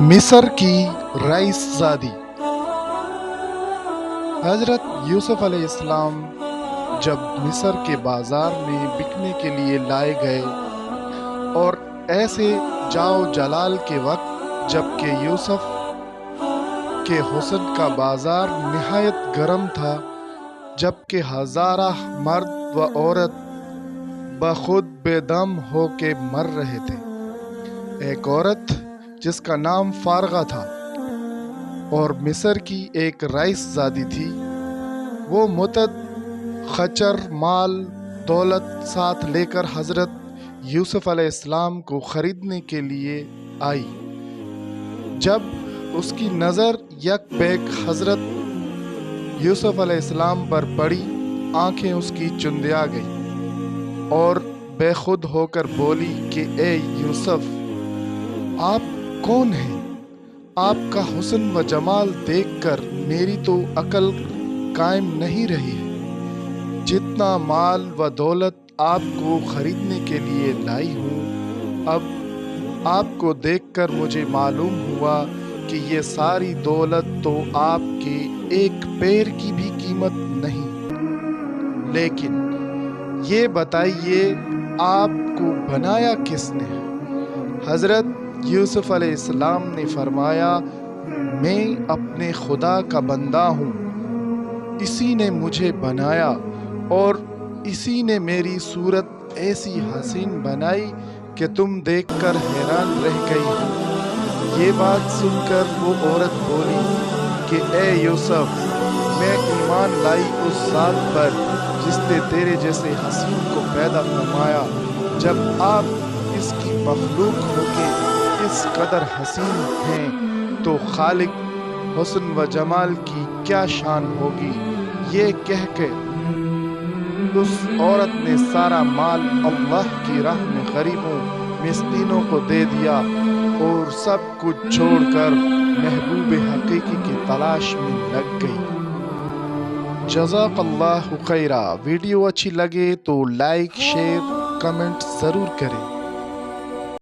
مصر کی رئیس زادی حضرت یوسف علیہ السلام جب مصر کے بازار میں بکنے کے لیے لائے گئے اور ایسے جاؤ جلال کے وقت جب کہ یوسف کے حسن کا بازار نہایت گرم تھا، جب کہ ہزارہ مرد و عورت بخود بے دم ہو کے مر رہے تھے، ایک عورت جس کا نام فارغہ تھا اور مصر کی ایک رئیس زادی تھی، وہ متعدد خچر مال دولت ساتھ لے کر حضرت یوسف علیہ السلام کو خریدنے کے لیے آئی۔ جب اس کی نظر یک بیک حضرت یوسف علیہ السلام پر پڑی، آنکھیں اس کی چندیا گئی اور بے خود ہو کر بولی کہ اے یوسف، آپ کون ہیں؟ آپ کا حسن و جمال دیکھ کر میری تو عقل قائم نہیں رہی ہے۔ جتنا مال و دولت آپ کو خریدنے کے لیے لائی ہوں، اب آپ کو دیکھ کر مجھے معلوم ہوا کہ یہ ساری دولت تو آپ کے ایک پیر کی بھی قیمت نہیں۔ لیکن یہ بتائیے، آپ کو بنایا کس نے؟ حضرت یوسف علیہ السلام نے فرمایا، میں اپنے خدا کا بندہ ہوں، اسی نے مجھے بنایا اور اسی نے میری صورت ایسی حسین بنائی کہ تم دیکھ کر حیران رہ گئی ہو۔ یہ بات سن کر وہ عورت بولی کہ اے یوسف، میں ایمان لائی اس ذات پر جس نے تیرے جیسے حسین کو پیدا فرمایا۔ جب آپ اس کی مخلوق ہو کے اس قدر حسین ہیں تو خالق حسن و جمال کی کیا شان ہوگی؟ یہ کہہ کے اس عورت نے سارا مال اللہ کی راہ میں غریبوں مسکینوں کو دے دیا اور سب کچھ چھوڑ کر محبوب حقیقی کی تلاش میں لگ گئی۔ جزاک اللہ خیرہ۔ ویڈیو اچھی لگے تو لائک، شیئر، کمنٹ ضرور کریں۔